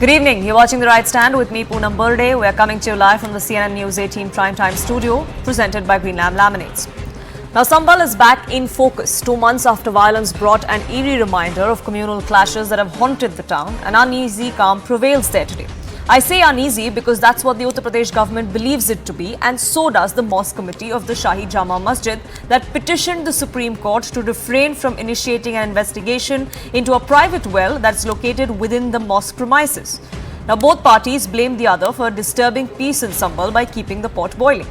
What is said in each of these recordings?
Good evening. You're watching The Right Stand with me, Poonam Burde. We are coming to you live from the CNN News 18 Primetime Studio, presented by Greenlam Laminates. Now, Sambhal is back in focus 2 months after violence brought an eerie reminder of communal clashes that have haunted the town. An uneasy calm prevails there today. I say uneasy because that's what the Uttar Pradesh government believes it to be, and so does the Mosque Committee of the Shahi Jama Masjid that petitioned the Supreme Court to refrain from initiating an investigation into a private well that's located within the mosque premises. Now, both parties blame the other for disturbing peace in Sambhal by keeping the pot boiling.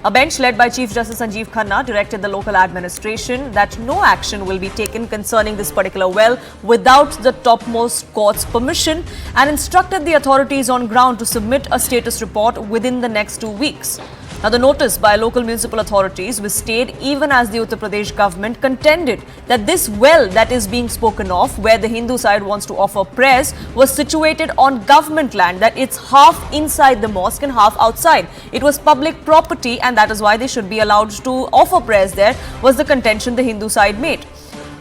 A bench led by Chief Justice Sanjeev Khanna directed the local administration that no action will be taken concerning this particular well without the topmost court's permission and instructed the authorities on ground to submit a status report within the next 2 weeks. Now, the notice by local municipal authorities was stayed even as the Uttar Pradesh government contended that this well that is being spoken of, where the Hindu side wants to offer prayers, was situated on government land, that it's half inside the mosque and half outside. It was public property and that is why they should be allowed to offer prayers there, was the contention the Hindu side made.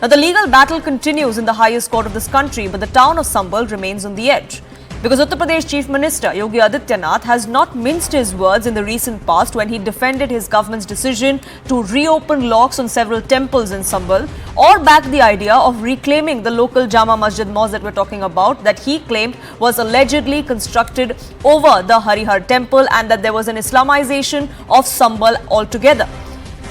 Now, the legal battle continues in the highest court of this country, but the town of Sambhal remains on the edge. Because Uttar Pradesh Chief Minister Yogi Adityanath has not minced his words in the recent past when he defended his government's decision to reopen locks on several temples in Sambhal, or backed the idea of reclaiming the local Jama Masjid mosque that we're talking about, that he claimed was allegedly constructed over the Harihar temple and that there was an Islamization of Sambhal altogether.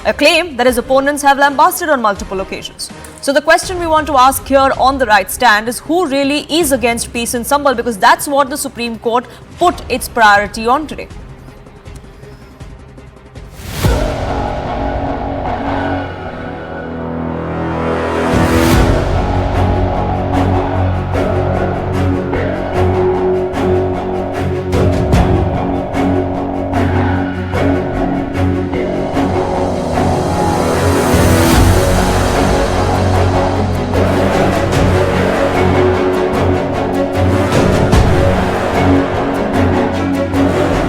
A claim that his opponents have lambasted on multiple occasions. So the question we want to ask here on The Right Stand is who really is against peace in Sambhal, because that's what the Supreme Court put its priority on today.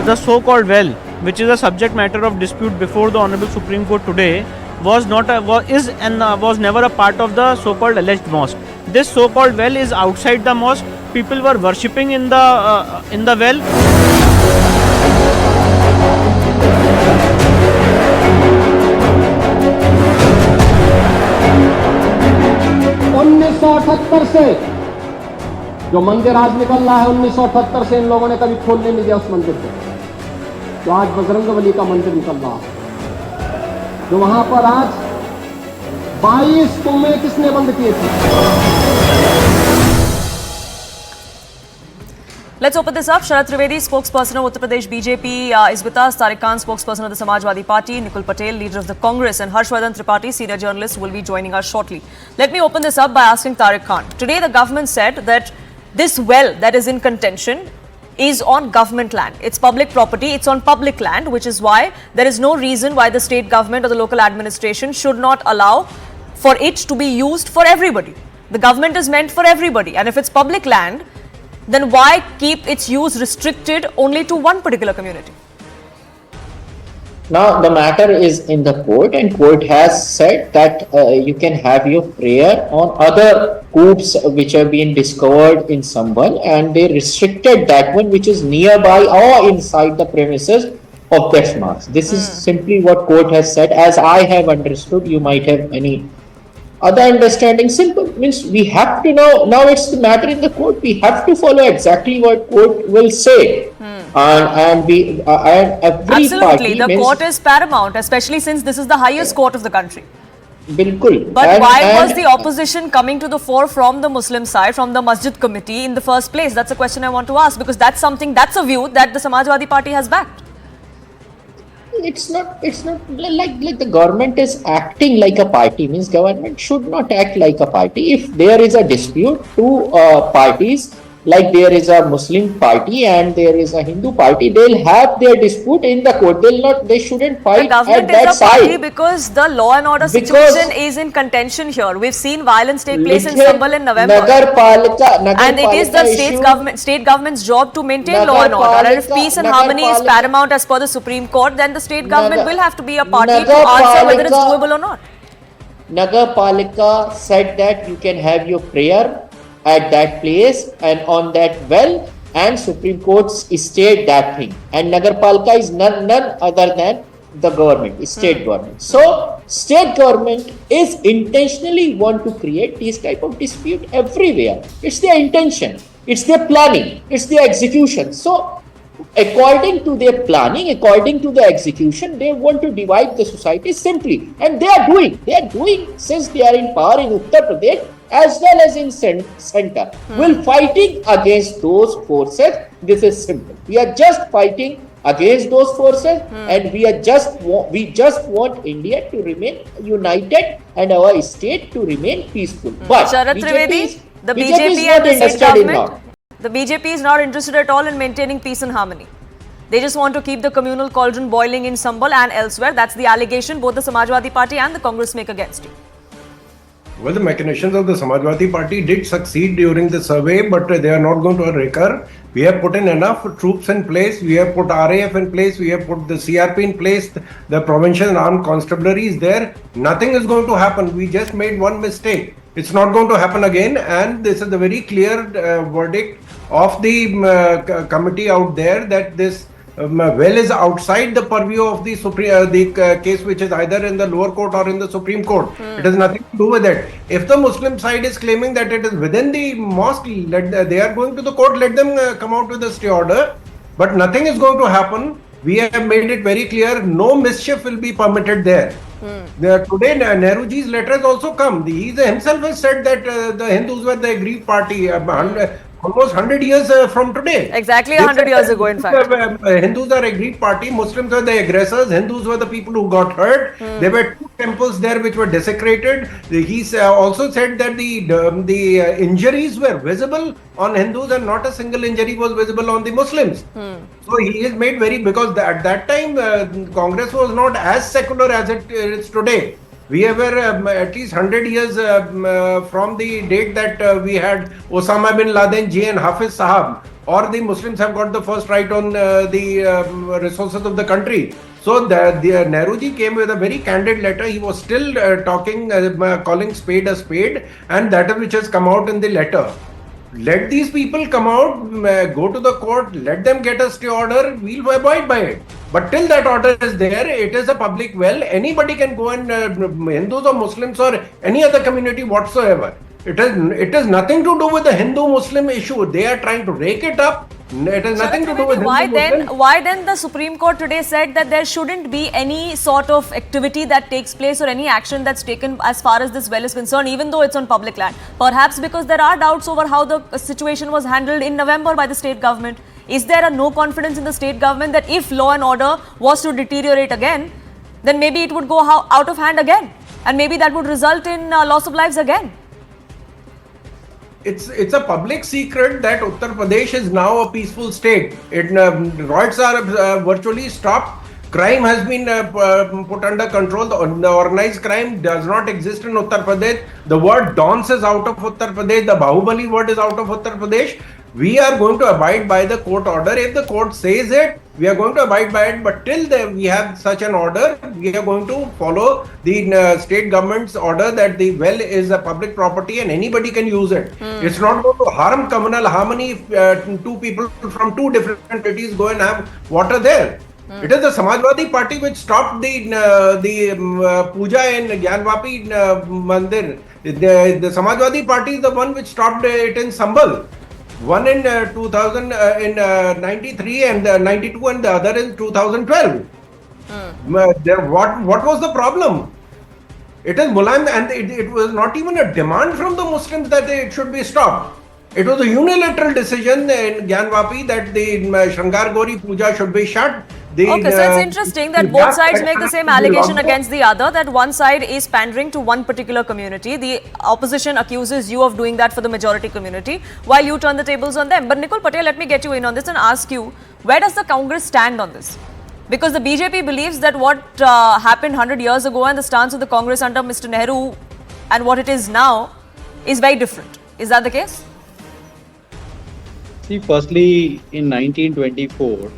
The so-called well, which is a subject matter of dispute before the Honorable Supreme Court today, was never a part of the so-called alleged mosque. This so-called well is outside the mosque. People were worshipping in the well. 1978 से जो मंदिर आज निकल रहा है, 1978 से इन लोगों ने कभी खोलने नहीं दिया उस मंदिर को। तो आज बजरंगबली का मंदिर निकल रहा है, जो वहां पर आज 22 कुएं किसने बंद किए थे? Let's open this up. Sharad Trivedi, spokesperson of Uttar Pradesh BJP, is with us. Tariq Khan, spokesperson of the Samajwadi Party. Nikul Patel, leader of the Congress. And Harshvardhan Tripathi, senior journalist, will be joining us shortly. Let me open this up by asking Tariq Khan. Today, the government said that this well that is in contention is on government land. It's public property. It's on public land, which is why there is no reason why the state government or the local administration should not allow for it to be used for everybody. The government is meant for everybody. And if it's public land, then why keep its use restricted only to one particular community? Now the matter is in the court, and court has said that you can have your prayer on other coups which have been discovered in Sambhal, and they restricted that one which is nearby or inside the premises of that mosque. This is simply what court has said. As I have understood, you might have any other understanding. Simple means we have to know. Now it's the matter in the court. We have to follow exactly what court will say, and every Absolutely, party the court is paramount, especially since this is the highest court of the country. Bilkul. But why was the opposition coming to the fore from the Muslim side, from the Masjid Committee in the first place? That's a question I want to ask, because that's a view that the Samajwadi Party has backed. It's not like the government is acting like a party. Means government should not act like a party. If there is a dispute, two parties, like there is a Muslim party and there is a Hindu party, they'll have their dispute in the court. They shouldn't fight at that side. The government is a party because the law and order situation is in contention here. We've seen violence take place in Sambhal in November. And it is the state government's job to maintain law and order. And if peace and harmony is paramount as per the Supreme Court, then the state government will have to be a party to answer whether it's doable or not. Nagar said that you can have your prayer at that place and on that well, and Supreme Court stayed that thing. And Nagarpalika is none other than the government, state government. So state government is intentionally want to create this type of dispute everywhere. It's their intention, it's their planning, it's their execution. So according to their planning, according to the execution, they want to divide the society simply. And they are doing since they are in power in Uttar Pradesh as well as in center. Will fighting against those forces. This is simple. We are just fighting against those forces, and we just want India to remain united and our state to remain peaceful. But Sharad Trivedi, the BJP is and not the state interested in government, the BJP is not interested at all in maintaining peace and harmony. They just want to keep the communal cauldron boiling in Sambal and elsewhere. That's the allegation both the Samajwadi Party and the Congress make against you. Well, the machinations of the Samajwadi Party did succeed during the survey, but they are not going to recur. We have put in enough troops in place. We have put RAF in place. We have put the CRP in place. The provincial armed constabulary is there. Nothing is going to happen. We just made one mistake. It's not going to happen again. And this is the very clear verdict of the committee out there that this well is outside the purview of the case, which is either in the lower court or in the Supreme Court. It has nothing to do with it. If the Muslim side is claiming that it is within the mosque, they are going to the court, let them come out with a stay order. But nothing is going to happen. We have made it very clear, no mischief will be permitted there. Today, Nehruji's letter has also come. He himself has said that the Hindus were the aggrieved party. Almost 100 years from today. Exactly 100 years ago, in fact. Hindus are aggrieved party, Muslims were the aggressors, Hindus were the people who got hurt. There were 2 temples there which were desecrated. He also said that the injuries were visible on Hindus and not a single injury was visible on the Muslims. So he is made because at that time Congress was not as secular as it is today. We were at least 100 years from the date that we had Osama bin Laden ji and Hafiz Sahab, or the Muslims have got the first right on the resources of the country. So the Nehruji came with a very candid letter. He was still talking, calling spade a spade, and that is which has come out in the letter. Let these people come out, go to the court, let them get a stay order, we'll abide by it. But till that order is there, it is a public well. Anybody can go and Hindus or Muslims or any other community whatsoever. It has nothing to do with the Hindu-Muslim issue. They are trying to rake it up. It has nothing to do with Hindu-Muslim. Why then the Supreme Court today said that there shouldn't be any sort of activity that takes place or any action that's taken as far as this well is concerned, even though it's on public land? Perhaps because there are doubts over how the situation was handled in November by the state government. Is there a no confidence in the state government that if law and order was to deteriorate again, then maybe it would go out of hand again, and maybe that would result in loss of lives again? It's a public secret that Uttar Pradesh is now a peaceful state. Riots are virtually stopped. Crime has been put under control. The organized crime does not exist in Uttar Pradesh. The word dons is out of Uttar Pradesh. The Bahubali word is out of Uttar Pradesh. We are going to abide by the court order. If the court says it, we are going to abide by it. But till we have such an order, we are going to follow the state government's order that the well is a public property and anybody can use it. It's not going to harm communal harmony if 2 people from 2 different cities go and have water there. It is the Samajwadi Party which stopped the puja in Gyanvapi Mandir. The Samajwadi Party is the one which stopped it in Sambal. One in 93 and 92 and the other in 2012. What was the problem? It is Mulayam, and it was not even a demand from the Muslims that it should be stopped. It was a unilateral decision in Gyanvapi that the Shangar Gauri Puja should be shut. Okay, so it's interesting that both sides make the same allegation against the other, that one side is pandering to one particular community. The opposition accuses you of doing that for the majority community, while you turn the tables on them. But Nikul Patel, let me get you in on this and ask you, where does the Congress stand on this? Because the BJP believes that what happened 100 years ago and the stance of the Congress under Mr. Nehru and what it is now is very different. Is that the case? See, firstly, in 1924,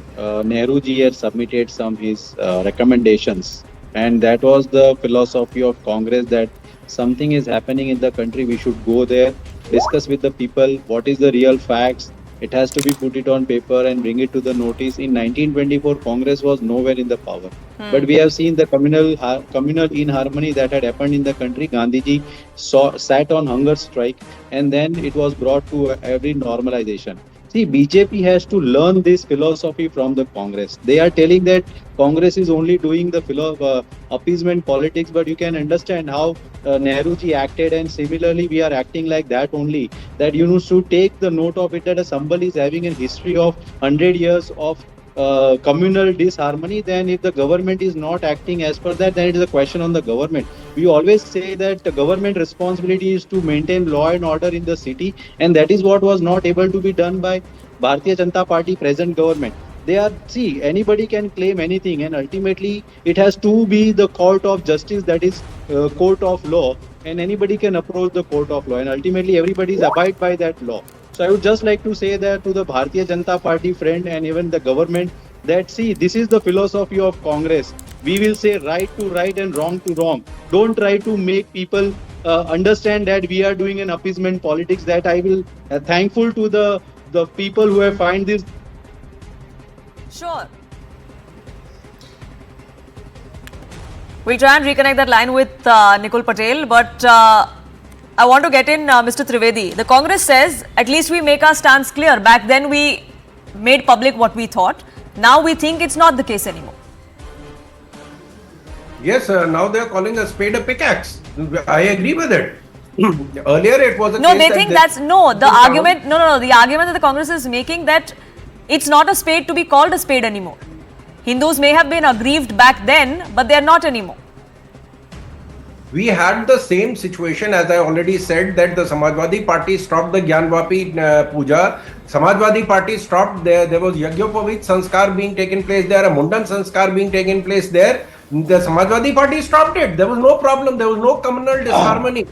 Nehru ji had submitted some his recommendations, and that was the philosophy of Congress, that something is happening in the country, we should go there, discuss with the people what is the real facts, It has to be put it on paper and bring it to the notice. In 1924, Congress was nowhere in the power. But we have seen the communal inharmony that had happened in the country. Gandhiji sat on hunger strike, and then it was brought to every normalization. See, BJP has to learn this philosophy from the Congress. They are telling that Congress is only doing the appeasement politics, but you can understand how Nehruji acted, and similarly we are acting like that only. That you need to take the note of it that a Sambal is having a history of 100 years of communal disharmony. Then if the government is not acting as per that, then it is a question on the government. We always say that the government responsibility is to maintain law and order in the city, and that is what was not able to be done by Bharatiya Janata Party present government. Anybody can claim anything, and ultimately it has to be the court of justice, that is court of law, and anybody can approach the court of law, and ultimately everybody is abide by that law. So I would just like to say that to the Bharatiya Janata Party friend and even the government, that this is the philosophy of Congress. We will say right to right and wrong to wrong. Don't try to make people understand that we are doing an appeasement politics. That I will thankful to the people who have find this. Sure. We'll try and reconnect that line with Nikul Patel, but I want to get in Mr. Trivedi. The Congress says, at least we make our stance clear. Back then we made public what we thought. Now we think it's not the case anymore. Yes, now they are calling a spade a pickaxe. I agree with it. Earlier it was a No, case they that think they- that's no. The argument, no. The argument that the Congress is making, that it's not a spade to be called a spade anymore. Hindus may have been aggrieved back then, but they are not anymore. We had the same situation, as I already said, that the Samajwadi Party stopped the Gyanvapi Puja. Samajwadi Party stopped there. There was Yagyopavit Sanskar being taken place there, a Mundan Sanskar being taken place there. The Samajwadi Party stopped it. There was no problem. There was no communal disharmony.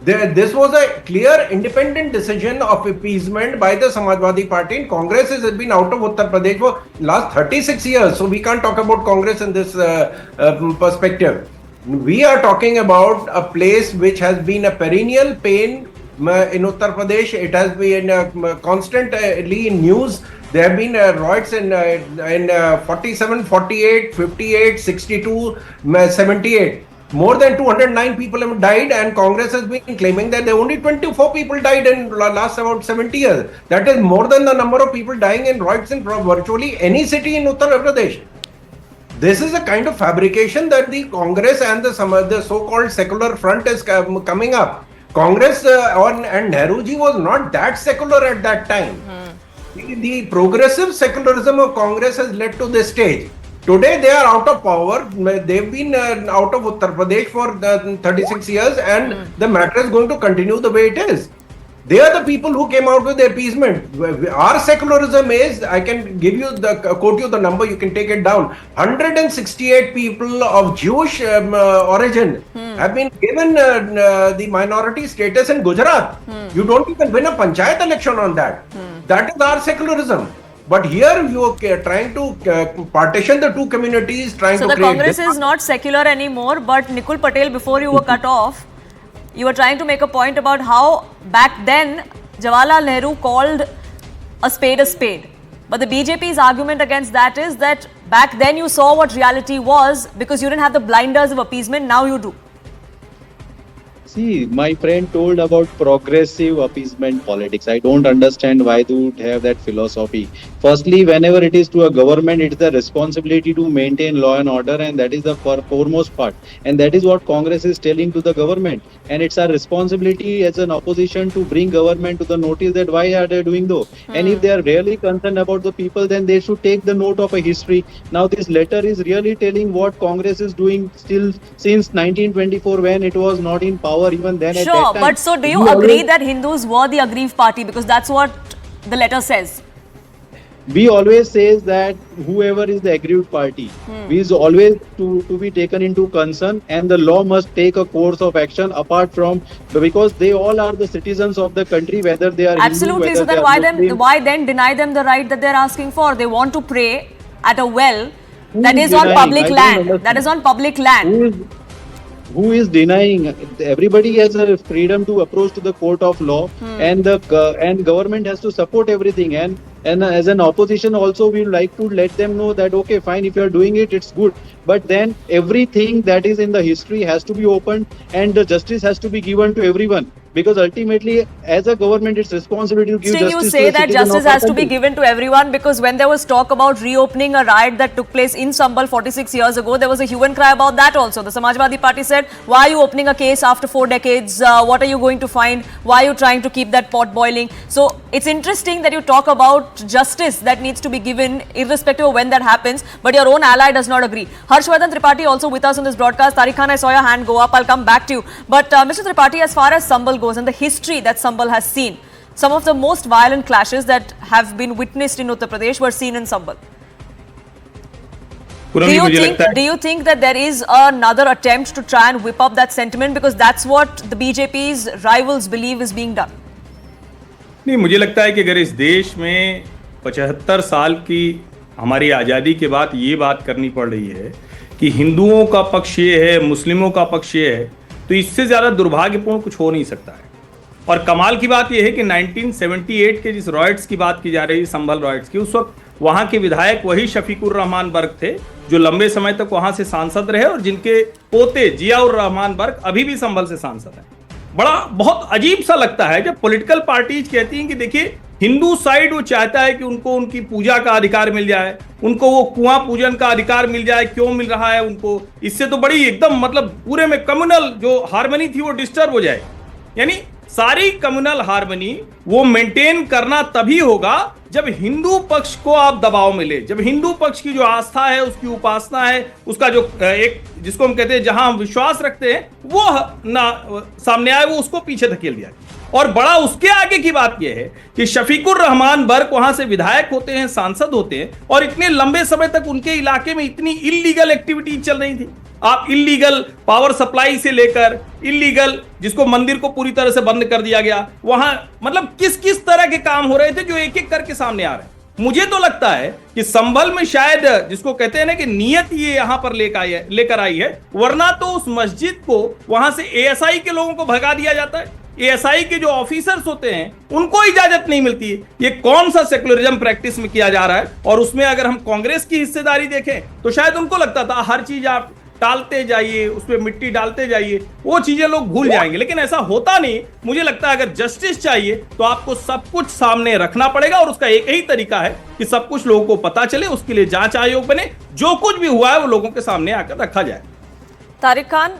This was a clear independent decision of appeasement by the Samajwadi Party, and Congress has been out of Uttar Pradesh for last 36 years. So we can't talk about Congress in this perspective. We are talking about a place which has been a perennial pain in Uttar Pradesh. It has been constantly in news. There have been riots in 47, 48, 58, 62, 78. More than 209 people have died, and Congress has been claiming that only 24 people died in last about 70 years. That is more than the number of people dying in riots in virtually any city in Uttar Pradesh. This is a kind of fabrication that the Congress and the so-called secular front is coming up. Congress and Nehruji was not that secular at that time. The progressive secularism of Congress has led to this stage. Today they are out of power. They've been out of Uttar Pradesh for 36 years, and the matter is going to continue the way it is. They are the people who came out with the appeasement. Our secularism is, I can quote you the number, you can take it down. 168 people of Jewish origin have been given the minority status in Gujarat. You don't even win a panchayat election on that. That is our secularism. But here you are trying to partition the two communities, trying So to the create... Congress is not secular anymore, but Nikul Patel, before you were cut off, you were trying to make a point about how back then Jawaharlal Nehru called a spade, but the BJP's argument against that is that back then you saw what reality was because you didn't have the blinders of appeasement, now you do. See, my friend told about progressive appeasement politics. I don't understand why they would have that philosophy. Firstly, whenever it is to a government, it is the responsibility to maintain law and order, and that is the foremost part. And that is what Congress is telling to the government. And it's our responsibility as an opposition to bring government to the notice that why are they doing though? And if they are really concerned about the people, then they should take the note of a history. Now, this letter is really telling what Congress is doing still since 1924 when it was not in power. Even then at Sure, that time, but so do you agree that Hindus were the aggrieved party, because that's what the letter says? we always says that whoever is the aggrieved party is always to be taken into concern, and the law must take a course of action apart from, because they all are the citizens of the country, whether they are Absolutely. Hindu, So then why then deny them the right that they're asking for? They want to pray at a well that is on public land. That is on public land. who is denying? Everybody has a freedom to approach to the court of law, and and government has to support everything. And as an opposition also, we like to let them know that okay, fine, if you are doing it, it's good. But then everything that is in the history has to be opened, and the justice has to be given to everyone. Because ultimately, as a government, it's responsibility to give justice. You say to the that citizen justice of our has to be country. given to everyone, because when there was talk about reopening a riot that took place in Sambhal 46 years ago, there was a hue and cry about that also. The Samajwadi Party said, why are you opening a case after 4 decades? What are you going to find? Why are you trying to keep that pot boiling? So it's interesting that you talk about justice that needs to be given irrespective of when that happens, but your own ally does not agree. Harshvardhan Tripathi also with us on this broadcast. Tariq Khan, I saw your hand go up. I'll come back to you. But Mr. Tripathi, as far as Sambhal goes and the history that Sambhal has seen, some of the most violent clashes that have been witnessed in Uttar Pradesh were seen in Sambhal. Do you think that there is another attempt to try and whip up that sentiment, because that's what the BJP's rivals believe is being done? नहीं, मुझे लगता है कि अगर इस देश में 75 साल की हमारी आज़ादी के बाद ये बात करनी पड़ रही है कि हिंदुओं का पक्ष ये है, मुस्लिमों का पक्ष ये है, तो इससे ज़्यादा दुर्भाग्यपूर्ण कुछ हो नहीं सकता है। और कमाल की बात यह है कि 1978 के जिस रॉयट्स की बात की जा रही है, संभल रॉयट्स की, उस वक्त वहाँ के विधायक वही शफीकुर रहमान बर्क थे जो लंबे समय तक वहाँ से सांसद रहे और जिनके पोते जियाउर रहमान बर्क अभी भी संभल से सांसद हैं। बड़ा बहुत अजीब सा लगता है जब पॉलिटिकल पार्टीज कहती हैं कि देखिए हिंदू साइड वो चाहता है कि उनको उनकी पूजा का अधिकार मिल जाए, उनको वो कुआं पूजन का अधिकार मिल जाए। क्यों मिल रहा है उनको? इससे तो बड़ी एकदम मतलब पूरे में कम्युनल जो हार्मनी थी वो डिस्टर्ब हो जाए। यानी सारी कम्युनल हार्मनी वो मेंटेन करना तभी होगा जब हिंदू पक्ष को आप दबाव मिले, जब हिंदू पक्ष की जो आस्था है, उसकी उपासना है, उसका जो एक जिसको हम कहते हैं जहां हम विश्वास रखते हैं वो ना सामने आए, वो उसको पीछे धकेल दिया। और बड़ा उसके आगे की बात यह है कि शफीकुर रहमान बर्क वहां से विधायक होते हैं, सांसद होते हैं, और इतने लंबे समय तक उनके इलाके में इतनी इल्लीगल एक्टिविटी चल रही थी। आप इल्लीगल पावर सप्लाई से लेकर इल्लीगल जिसको मंदिर को पूरी तरह से बंद कर दिया गया, वहां मतलब किस किस तरह के काम हो रहे थे जो एक एक करके सामने आ रहे हैं। मुझे तो लगता है कि संभल में शायद जिसको कहते हैं ना कि नियत ये यहां पर लेकर आई है, वरना तो उस मस्जिद को वहां से एएसआई के लोगों को भगा दिया जाता है। एएसआई के जो ऑफिसर्स होते हैं उनको इजाजत नहीं मिलती है। ये कौन सा सेकुलरिज्म प्रैक्टिस में किया जा रहा है? और उसमें अगर हम कांग्रेस की हिस्सेदारी देखें तो शायद उनको लगता था हर चीज आप डालते जाइए, उसमें मिट्टी डालते जाइए, वो चीजें लोग भूल जाएंगे। लेकिन ऐसा होता नहीं। मुझे लगता है अगर जस्टिस चाहिए तो आपको सब कुछ सामने रखना पड़ेगा, और उसका एक ही तरीका है कि सब कुछ लोगों को पता चले, उसके लिए जांच आयोग बने, जो कुछ भी हुआ है वो लोगों के सामने आकर रखा जाए। Tariq Khan,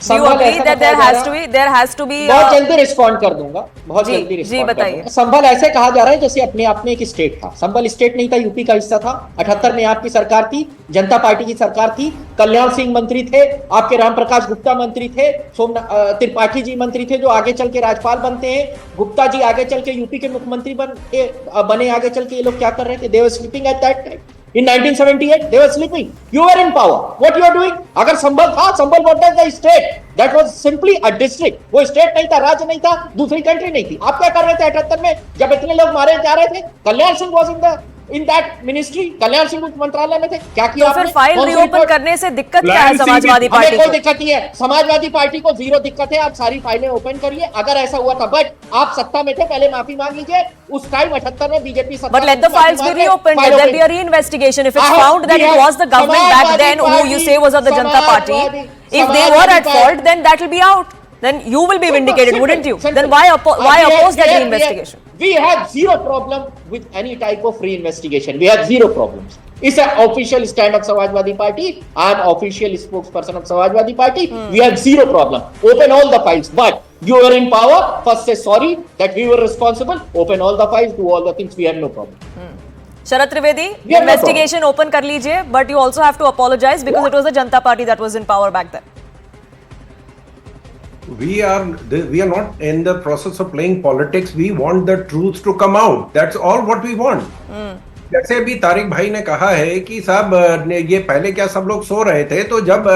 do you agree that there has to be बहुत जल्दी रिस्पॉन्ड कर दूंगा, बहुत जल्दी रिस्पॉन्ड कर दूंगा। संभल ऐसे कहा जा रहा है जैसे अपने आप में एक स्टेट था। संभल स्टेट नहीं था, यूपी का हिस्सा था। 78 में आपकी सरकार थी, जनता पार्टी की सरकार थी, कल्याण सिंह मंत्री थे, आपके राम प्रकाश गुप्ता मंत्री थे, त्रिपाठी जी मंत्री थे जो आगे चल के राज्यपाल बनते हैं, गुप्ता जी आगे चल के यूपी के मुख्यमंत्री बने। आगे चल के ये लोग क्या कर रहे थे? They were sleeping at that time. In 1978, they were sleeping. You were in power. What you are doing? अगर संभल था, संभल what is the state? That was simply a district. वो स्टेट नहीं था, राज्य नहीं था, दूसरी कंट्री नहीं थी। आप क्या कर रहे थे 78 में जब इतने लोग मारे जा रहे थे? Kalyan Singh was in that ministry, Kalyan Singh उस मंत्रालय में थे। क्या किया तो फिर फाइल रीओपन करने से दिक्कत क्या है समाजवादी पार्टी को? कोई दिक्कत नहीं है, समाजवादी पार्टी को जीरो दिक्कत है। आप सारी फाइलें ओपन करिए अगर ऐसा हुआ था। बट आप सत्ता में थे, पहले माफी मांग लीजिए। उस टाइम 78 में बीजेपी सत्ता में। But let the files be reopened. Let there be a reinvestigation. If it's found that it was the government back then who you say was of the Janata Party, if they were at fault, then that will be out. Then you will be vindicated, wouldn't you? Then why oppose that reinvestigation? We have zero problem with any type of reinvestigation. We have zero problems. It's an official stand of Samajwadi Party. I am official spokesperson of Samajwadi Party. We have zero problem. Open all the files. But you were in power. First say sorry that we were responsible. Open all the files. Do all the things. We have no problem. Sharath Trivedi, investigation open kar lijiye, but you also have to apologize because it was the Janata Party that was in power back then. We are not in the process of playing politics. We want the truth to come out. That's all what we want. जैसे अभी तारिक भाई ने कहा है कि साहब ये पहले क्या सब लोग सो रहे थे, तो जब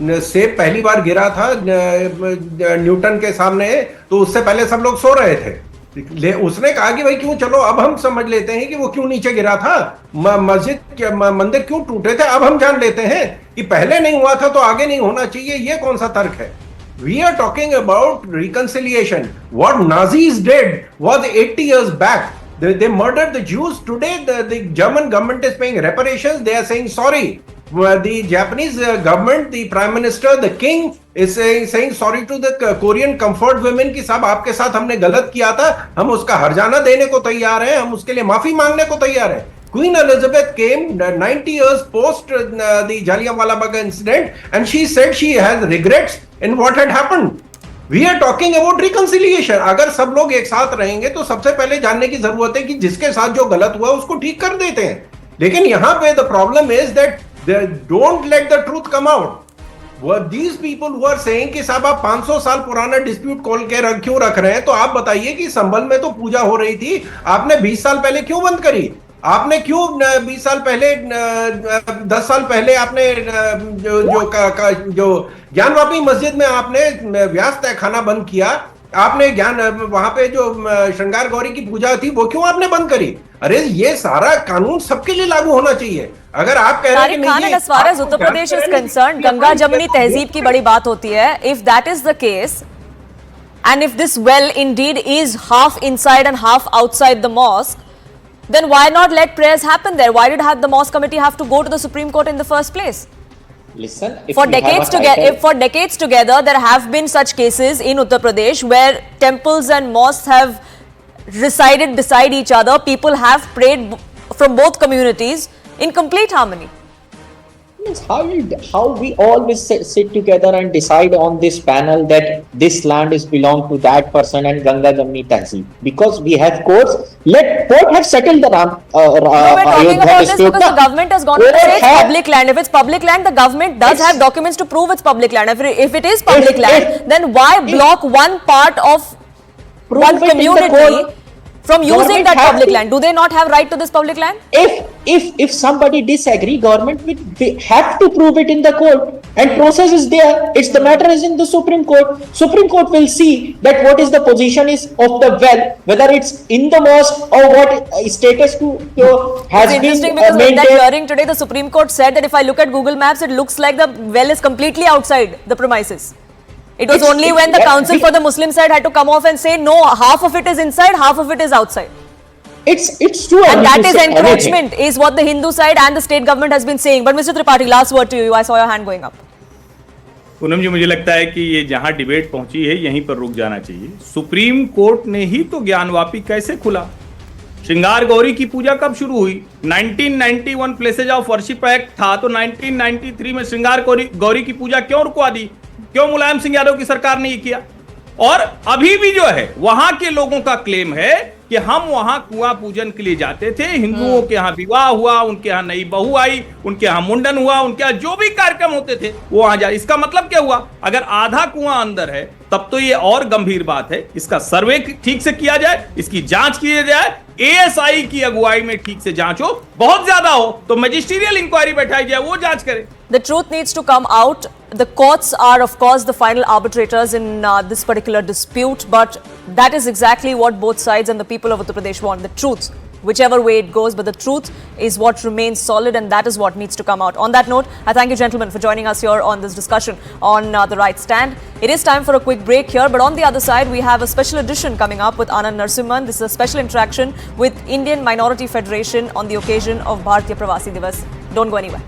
सेब पहली बार गिरा था न्यूटन के सामने तो उससे पहले सब लोग सो रहे थे। उसने कहा कि भाई क्यों, चलो अब हम समझ लेते हैं कि वो क्यों नीचे गिरा था, मंदिर क्यों टूटे थे, अब हम जान लेते हैं कि पहले नहीं हुआ था तो आगे नहीं होना चाहिए, ये कौन सा तर्क है? We are talking about reconciliation. What Nazis did was 80 years back. They murdered the Jews. Today, the German government is paying reparations. They are saying sorry. The Japanese government, the prime minister, the king is saying sorry to the Korean comfort women कि साहब आपके साथ हमने गलत किया था, हम उसका हर्जाना देने को तैयार हैं, हम उसके लिए माफी मांगने को तैयार हैं. Queen Elizabeth came 90 years post the Jallianwala Bagh incident and she said she has regrets in what had happened. We are talking about reconciliation. अगर सब लोग एक साथ रहेंगे तो सबसे पहले जानने की जरूरत है कि जिसके साथ जो गलत हुआ उसको ठीक कर देते हैं. लेकिन यहाँ पे the problem is that they don't let the truth come out. These people who are saying कि साहब आप 500 साल पुराना डिस्प्यूट खोल के क्यों रख रहे हैं, तो आप बताइए कि संभल में तो पूजा हो रही थी, आपने 20 साल पहले क्यों बंद करी? आपने क्यों 20 साल पहले 10 साल पहले आपने जो ज्ञानवापी मस्जिद में आपने व्यास तहखाना बंद किया, आपने वहां पे जो श्रृंगार गौरी की पूजा थी वो क्यों आपने बंद करी? अरे ये सारा कानून सबके लिए लागू होना चाहिए. अगर आप कह रहे हैं कि नहीं, as far as Uttar Pradesh is concerned, Ganga Jamuni तहजीब की बड़ी बात होती है. If that is the case, and if this well indeed is half inside and half outside the mosque, then why not let prayers happen there? Why did the mosque committee have to go to the Supreme Court in the first place? Listen, if For you have decades a title- for decades together, there have been such cases in Uttar Pradesh where temples and mosques have resided beside each other. People have prayed from both communities in complete harmony. Means how we always sit together and decide on this panel that this land is belong to that person and Ganga Jamni Tehzeeb, because we have courts. Let court have settled the No, we're talking about this dispute. because the government has gone to say it's public land. If it's public land, the government does have documents to prove it's public land. If it is public land, then why block one part of one it in the community court. from using Government that have public to- land? Do they not have right to this public land? If somebody disagree, government will have to prove it in the court, and process is there. It's the matter is in the Supreme Court. Supreme Court will see that what is the position is of the well, whether it's in the mosque or what status to has It's been interesting because in that maintained. hearing today, the Supreme Court said that if I look at Google Maps, it looks like the well is completely outside the premises. It was only when the council for the Muslim side had to come off and say, no, half of it is inside, half of it is outside. It's true. And that to is say encroachment, is what the Hindu side and the state government has been saying. But Mr. Tripathi, last word to you. I saw your hand going up. Poonam जी, मुझे लगता है कि ये जहां debate पहुंची है यहीं पर रुक जाना चाहिए. सुप्रीम कोर्ट ने ही तो ज्ञानवापी कैसे खुला. श्रृंगार गौरी की पूजा कब शुरू हुई? 1991 प्लेसेज ऑफ वर्शिप एक्ट था, तो 1993 में श्रृंगार गौरी की पूजा क्यों रुकवा दी? क्यों मुलायम सिंह यादव की सरकार ने ये किया? और अभी भी जो है वहां के लोगों का क्लेम है कि हम वहां कुआं पूजन के लिए जाते थे, हिंदुओं के यहाँ विवाह हुआ, उनके यहाँ नई बहू आई, उनके यहाँ मुंडन हुआ, उनके यहाँ जो भी कार्यक्रम होते थे वो वहां जा. इसका मतलब क्या हुआ? अगर आधा कुआं अंदर है तब तो ये और गंभीर बात है. इसका सर्वे ठीक से किया जाए, इसकी जांच की जाए, एएसआई की अगुवाई में ठीक से जांच हो, बहुत ज्यादा हो तो मैजिस्ट्रियल इंक्वायरी बैठाई जाए, वो जांच करे. The truth needs to come out. The courts are, of course, the final arbitrators in this particular dispute, but that is exactly what both sides and the people of Uttar Pradesh want. The truth, whichever way it goes, but the truth is what remains solid, and that is what needs to come out. On that note, I thank you, gentlemen, for joining us here on this discussion on the right stand. It is time for a quick break here, but on the other side, we have a special edition coming up with Anand Narasimhan. This is a special interaction with Indian Minority Federation on the occasion of Bharatiya Pravasi Divas. Don't go anywhere.